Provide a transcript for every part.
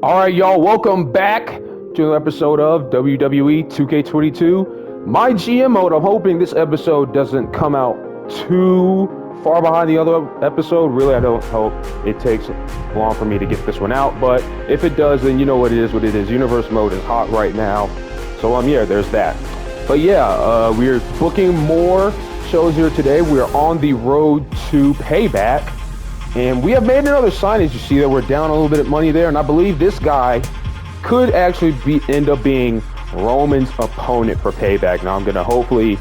All right, y'all, welcome back to another episode of WWE 2K22 MyGM mode. I'm hoping this episode doesn't come out too far behind the other episode. Really, I don't hope it takes long for me to get this one out, but if it does, then you know what it is, Universe mode is hot right now. So, yeah, there's that. But yeah, we're booking more shows here today. We're on the road to Payback. And we have made another sign, as you see that we're down a little bit of money there. And I believe this guy could actually end up being Roman's opponent for Payback. Now I'm going to hopefully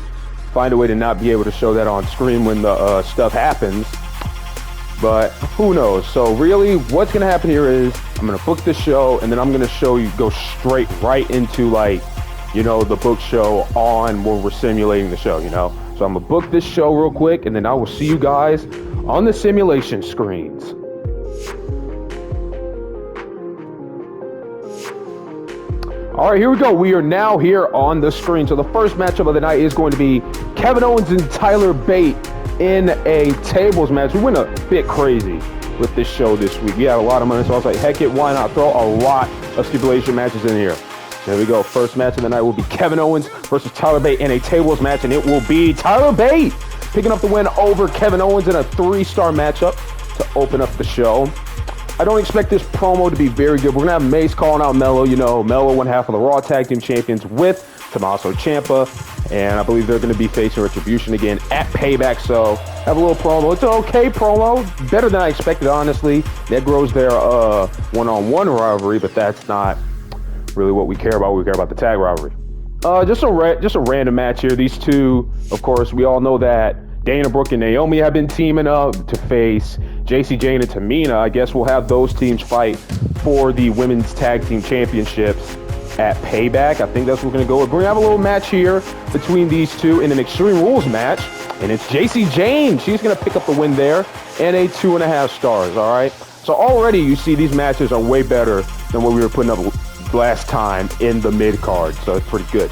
find a way to not be able to show that on screen when the stuff happens. But who knows? So really what's going to happen here is I'm going to book the show and then I'm going to show you, go straight right into the book show on when we're simulating the show, So I'm going to book this show real quick and then I will see you guys on the simulation screens. All right, here we go. We are now here on the screen. So the first matchup of the night is going to be Kevin Owens and Tyler Bate in a tables match. We went a bit crazy with this show this week. We had a lot of money, so I was like, heck it, why not throw a lot of stipulation matches in here? There we go. First match of the night will be Kevin Owens versus Tyler Bate in a tables match, and it will be Tyler Bate picking up the win over Kevin Owens in a 3-star matchup to open up the show. I don't expect this promo to be very good. We're going to have Mace calling out Mello. Mello, one half of the Raw Tag Team Champions with Tommaso Ciampa. And I believe they're going to be facing Retribution again at Payback. So have a little promo. It's an okay promo. Better than I expected, honestly. That grows their one-on-one rivalry, but that's not really what we care about. We care about the tag rivalry. Just a random match here. These two, of course, we all know that Dana Brooke and Naomi have been teaming up to face JC Jane and Tamina. I guess we'll have those teams fight for the women's tag team championships at Payback. I think that's what we're going to go with. We're going to have a little match here between these two in an Extreme Rules match. And it's JC Jane. She's going to pick up the win there and a 2.5 stars. All right. So already you see these matches are way better than what we were putting up last time in the mid card. So it's pretty good.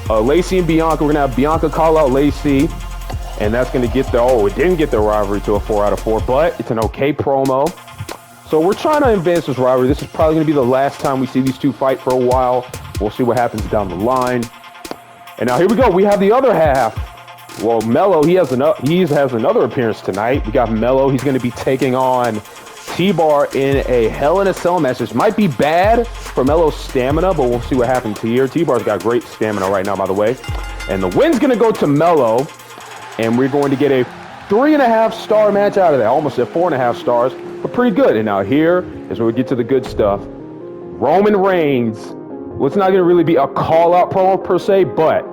Lacey and Bianca. We're going to have Bianca call out Lacey. And that's going to get it didn't get the rivalry to a 4 out of 4, but it's an okay promo. So we're trying to advance this rivalry. This is probably going to be the last time we see these two fight for a while. We'll see what happens down the line. And now here we go. We have the other half. Well, Mello, he has another appearance tonight. We got Mello. He's going to be taking on T-Bar in a Hell in a Cell match. This might be bad for Mello's stamina, but we'll see what happens here. T-Bar's got great stamina right now, by the way. And the win's going to go to Mello. And we're going to get a 3.5 star match out of that. Almost at 4.5 stars, but pretty good. And now here is where we get to the good stuff. Roman Reigns. Well, it's not going to really be a call-out promo per se, but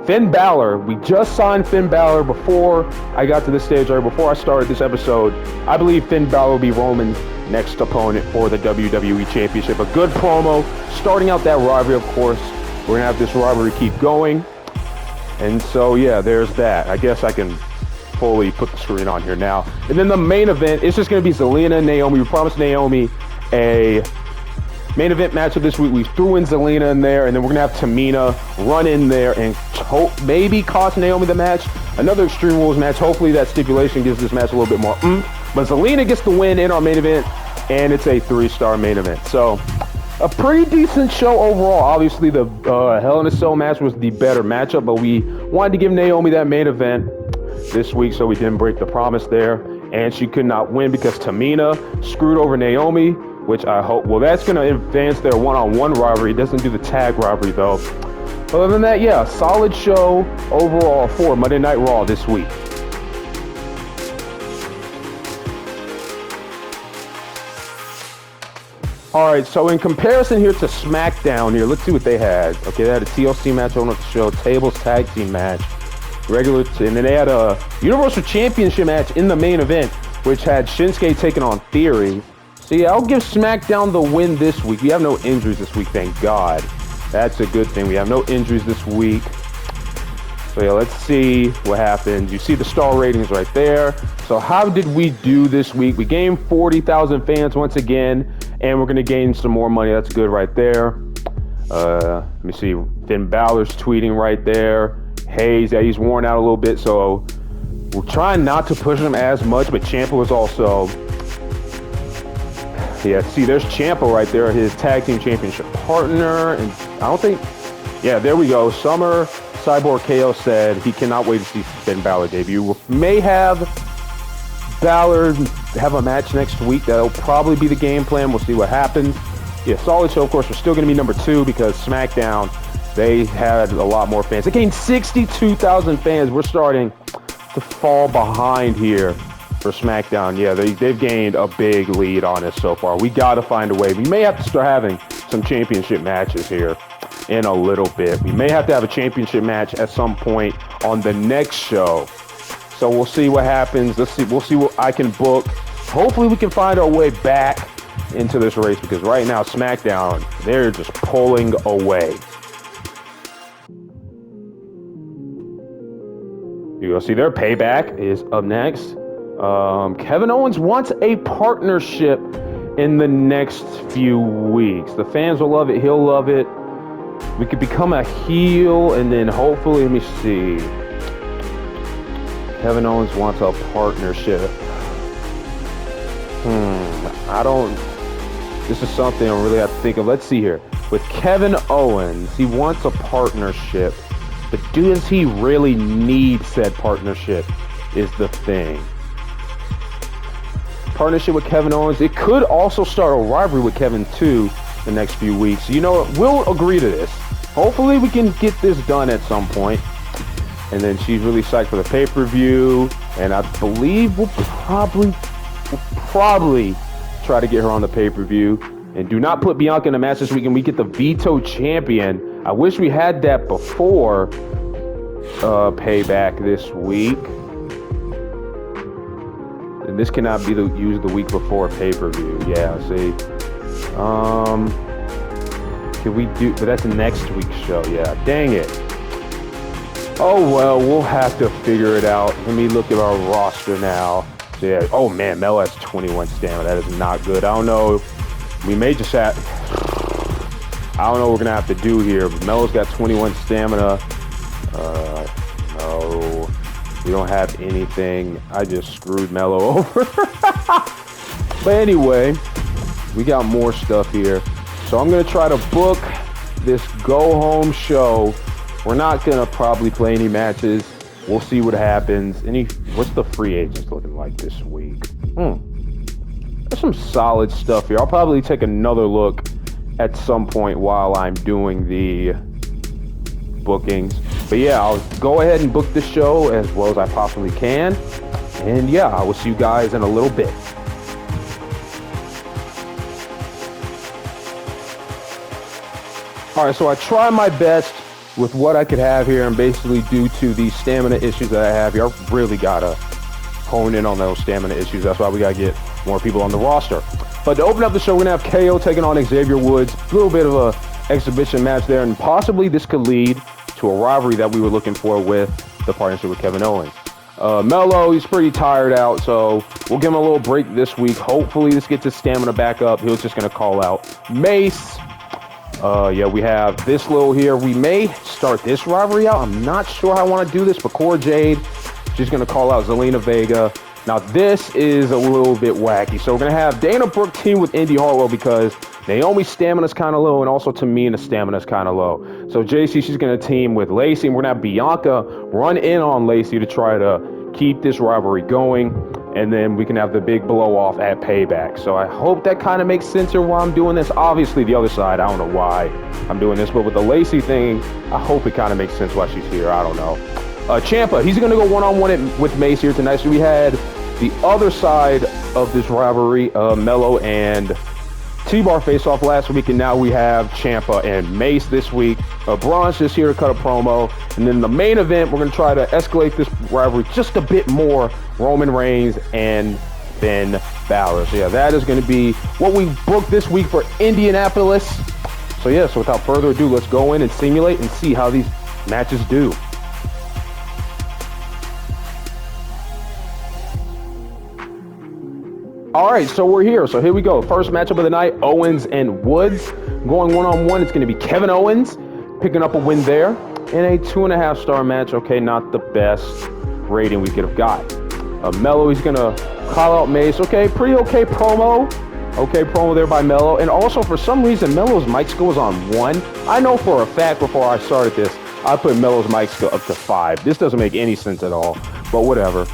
Finn Balor. We just signed Finn Balor before I got to this stage, or before I started this episode. I believe Finn Balor will be Roman's next opponent for the WWE Championship. A good promo, starting out that rivalry, of course. We're going to have this rivalry keep going. And so, yeah, there's that. I guess I can fully put the screen on here now. And then the main event, it's just going to be Zelina and Naomi. We promised Naomi a main event matchup this week. We threw in Zelina in there, and then we're going to have Tamina run in there and maybe cost Naomi the match. Another Extreme Rules match. Hopefully that stipulation gives this match a little bit more But Zelina gets the win in our main event, and it's a 3-star main event. So a pretty decent show overall. Obviously, the Hell in a Cell match was the better matchup, but we wanted to give Naomi that main event this week, so we didn't break the promise there. And she could not win because Tamina screwed over Naomi, which I hope, well, that's going to advance their one-on-one rivalry. It doesn't do the tag rivalry, though. Other than that, yeah, solid show overall for Monday Night Raw this week. All right, so in comparison here to SmackDown here, let's see what they had. Okay, they had a TLC match on the show, tables tag team match, and then they had a Universal Championship match in the main event, which had Shinsuke taking on Theory. So yeah, I'll give SmackDown the win this week. We have no injuries this week, thank God. That's a good thing. We have no injuries this week. So yeah, let's see what happens. You see the star ratings right there. So how did we do this week? We gained 40,000 fans once again, and we're going to gain some more money. That's good right there. Let me see. Finn Balor's tweeting right there. Hayes, yeah, he's worn out a little bit, so we're trying not to push him as much, but Ciampa was also Yeah, see, there's Ciampa right there, his tag team championship partner. And I don't think, yeah, there we go. Summer Cyborg KO said he cannot wait to see Finn Balor debut. We may have Balor have a match next week. That'll probably be the game plan. We'll see what happens. Yeah, solid show. Of course, we're still going to be number 2 because SmackDown, they had a lot more fans. They gained 62,000 fans. We're starting to fall behind here for SmackDown. Yeah, they've gained a big lead on us so far. We got to find a way. We may have to start having some championship matches here in a little bit. We may have to have a championship match at some point on the next show. So we'll see what happens. We'll see what I can book. Hopefully we can find our way back into this race because right now SmackDown, they're just pulling away. You go see their Payback is up next. Kevin Owens wants a partnership in the next few weeks. The fans will love it. He'll love it. We could become a heel and then hopefully, let me see. Kevin Owens wants a partnership. This is something I really have to think of. Let's see here. With Kevin Owens, he wants a partnership. But does he really need said partnership is the thing. Partnership with Kevin Owens. It could also start a rivalry with Kevin too the next few weeks. You know what? We'll agree to this. Hopefully we can get this done at some point. And then she's really psyched for the pay-per-view. And I believe we'll probably try to get her on the pay-per-view. And do not put Bianca in a match this week and we get the Veto champion. I wish we had that before Payback this week. And this cannot be used the week before pay-per-view. Yeah, see. Can we do, but that's next week's show. Yeah, dang it. Oh, well, we'll have to figure it out. Let me look at our roster now. So, yeah. Oh, man, Mel has 21 stamina. That is not good. I don't know. We may just have... I don't know what we're going to have to do here. But Melo's got 21 stamina. No. We don't have anything. I just screwed Melo over. But anyway, we got more stuff here. So I'm going to try to book this go-home show. We're not going to probably play any matches. We'll see what happens. What's the free agents looking like this week? There's some solid stuff here. I'll probably take another look at some point while I'm doing the bookings. But yeah, I'll go ahead and book the show as well as I possibly can. And yeah, I will see you guys in a little bit. All right, so I try my best with what I could have here, and basically due to the stamina issues that I have here, I really gotta hone in on those stamina issues. That's why we gotta get more people on the roster. But to open up the show, we're gonna have KO taking on Xavier Woods. A little bit of a exhibition match there, and possibly this could lead to a rivalry that we were looking for with the partnership with Kevin Owens. Melo, he's pretty tired out, so we'll give him a little break this week. Hopefully this gets his stamina back up. He was just gonna call out Mace. Yeah, we have this little here. We may start this rivalry out. I'm not sure how I want to do this, but Cora Jade, she's going to call out Zelina Vega. Now, this is a little bit wacky. So we're going to have Dana Brooke team with Indy Hartwell because Naomi's stamina's kind of low, and also Tamina's stamina's kind of low. So JC, she's going to team with Lacey, and we're going to have Bianca run in on Lacey to try to keep this rivalry going. And then we can have the big blow off at Payback. So I hope that kind of makes sense here while I'm doing this. Obviously, the other side, I don't know why I'm doing this, but with the Lacey thing, I hope it kind of makes sense why she's here. I don't know. Ciampa, he's going to go one-on-one with Mace here tonight. So we had the other side of this rivalry, Melo and T-Bar face-off last week, and now we have Ciampa and Mace this week. Braun's just here to cut a promo. And then the main event, we're going to try to escalate this rivalry just a bit more. Roman Reigns and Finn Balor. So yeah, that is going to be what we booked this week for Indianapolis. So yeah, so without further ado, let's go in and simulate and see how these matches do. All right, so we're here. So here we go. First matchup of the night, Owens and Woods. Going one-on-one, it's going to be Kevin Owens picking up a win there in a 2.5-star match. Okay, not the best rating we could have got. Melo, he's going to call out Mace. Okay, pretty okay promo. Okay, promo there by Mello. And also, for some reason, Mello's mic skill was on 1. I know for a fact before I started this, I put Mello's mic skill up to 5. This doesn't make any sense at all, but whatever.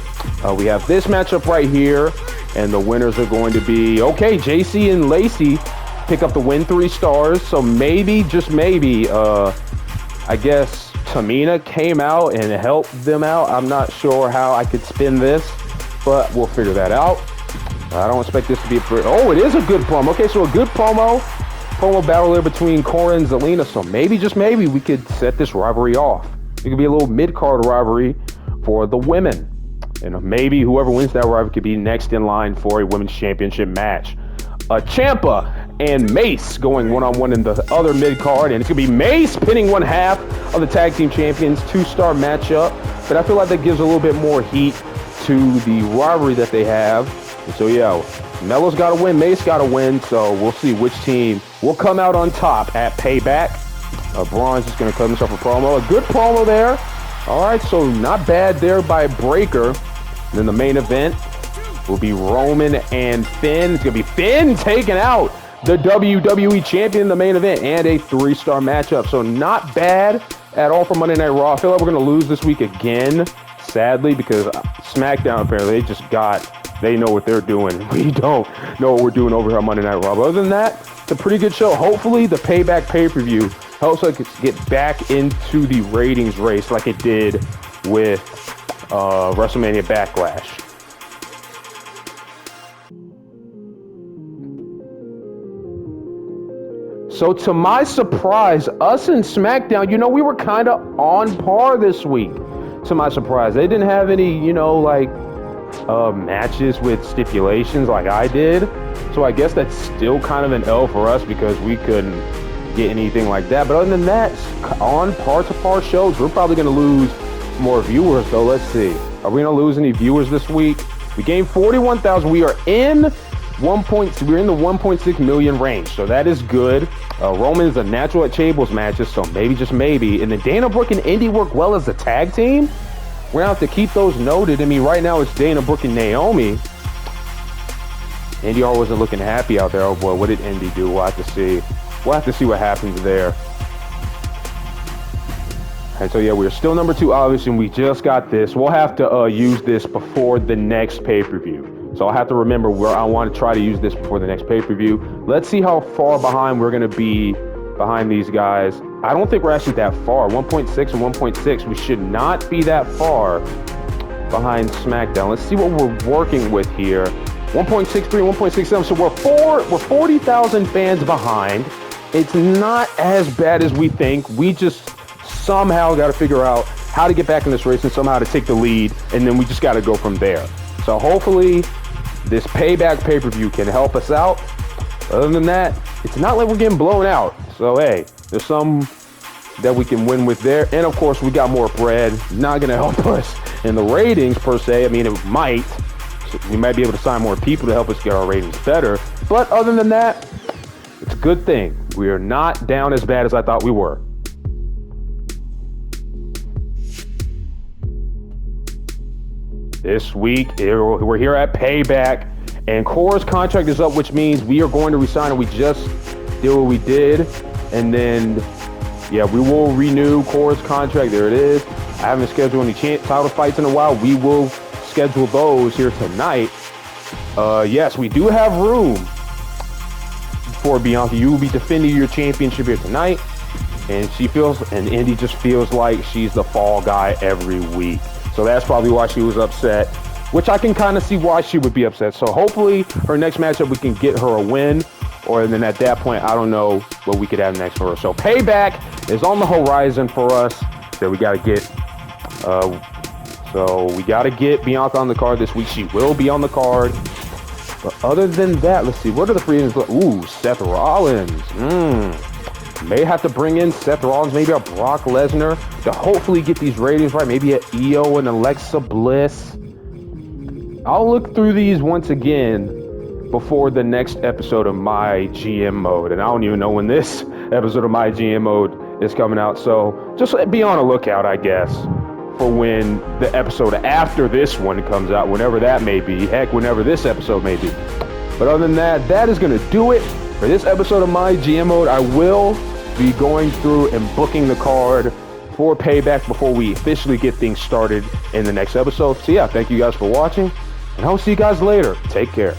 We have this matchup right here, and the winners are going to be, okay, JC and Lacey pick up the win, 3 stars. So maybe, just maybe, I guess Tamina came out and helped them out. I'm not sure how I could spin this, but we'll figure that out. I don't expect this to be oh, it is a good promo. Okay, so a good promo battle there between Cora and Zelina. So maybe, just maybe, we could set this rivalry off. It could be a little mid-card rivalry for the women. And maybe whoever wins that rivalry could be next in line for a women's championship match. Ciampa and Mace going one-on-one in the other mid-card. And it's going to be Mace pinning one half of the tag team champions. 2-star matchup. But I feel like that gives a little bit more heat to the rivalry that they have. And so, yeah, Melo's got to win. Mace got to win. So we'll see which team will come out on top at Payback. Braun's just going to cut himself a promo. A good promo there. All right, so not bad there by Breaker. And then the main event will be Roman and Finn. It's going to be Finn taking out the WWE champion in the main event and a 3-star matchup. So not bad at all for Monday Night Raw. I feel like we're going to lose this week again, sadly, because SmackDown apparently they know what they're doing. We don't know what we're doing over here on Monday Night Raw. But other than that, it's a pretty good show. Hopefully the Payback pay-per-view helps us get back into the ratings race like it did with WrestleMania Backlash. So to my surprise, us and SmackDown, we were kind of on par this week. To my surprise, they didn't have any, matches with stipulations like I did. So I guess that's still kind of an L for us because we couldn't get anything like that. But other than that, on par-to-par shows, we're probably going to lose more viewers, though. Let's see. Are we going to lose any viewers this week? We gained 41,000. We are in we're in the 1.6 million range, so that is good. Roman is a natural at tables matches, so maybe, just maybe. And then Dana Brooke and Indy work well as a tag team. We're going to have to keep those noted. I mean, right now it's Dana Brooke and Naomi. Indy wasn't looking happy out there. Oh boy, what did Indy do? We'll have to see. We'll have to see what happens there. And so yeah, we're still number 2, obviously, and we just got this. We'll have to use this before the next pay-per-view. So I'll have to remember where I want to try to use this before the next pay-per-view. Let's see how far behind we're going to be behind these guys. I don't think we're actually that far. 1.6 and 1.6. We should not be that far behind SmackDown. Let's see what we're working with here. 1.63, 1.67. So we're 40,000 fans behind. It's not as bad as we think. We just somehow got to figure out how to get back in this race and somehow to take the lead, and then we just got to go from there. So hopefully this Payback pay-per-view can help us out. Other than that, it's not like we're getting blown out. So hey, there's some that we can win with there. And of course, we got more bread. Not going to help us in the ratings per se. I mean, it might. We might be able to sign more people to help us get our ratings better. But other than that, it's a good thing. We are not down as bad as I thought we were. This week, we're here at Payback, and Cora's contract is up, which means we are going to resign, and we just did what we did. And then, yeah, we will renew Cora's contract. There it is. I haven't scheduled any title fights in a while. We will schedule those here tonight. Yes, we do have room for Bianca. You will be defending your championship here tonight. And Indy just feels like she's the fall guy every week. So that's probably why she was upset, which I can kind of see why she would be upset. So hopefully her next matchup, we can get her a win. Or then at that point, I don't know what we could have next for her. So Payback is on the horizon for us. So we got to get Bianca on the card this week. She will be on the card. But other than that, let's see. What are the free agents? Ooh, Seth Rollins. May have to bring in Seth Rollins, maybe a Brock Lesnar to hopefully get these ratings right. Maybe an Io and Alexa Bliss. I'll look through these once again before the next episode of MyGM Mode. And I don't even know when this episode of MyGM Mode is coming out. So just be on the lookout, I guess, for when the episode after this one comes out, whenever that may be. Heck, whenever this episode may be. But other than that, that is going to do it for this episode of My GM Mode. I will be going through and booking the card for Payback before we officially get things started in the next episode. So yeah, thank you guys for watching, and I'll see you guys later. Take care.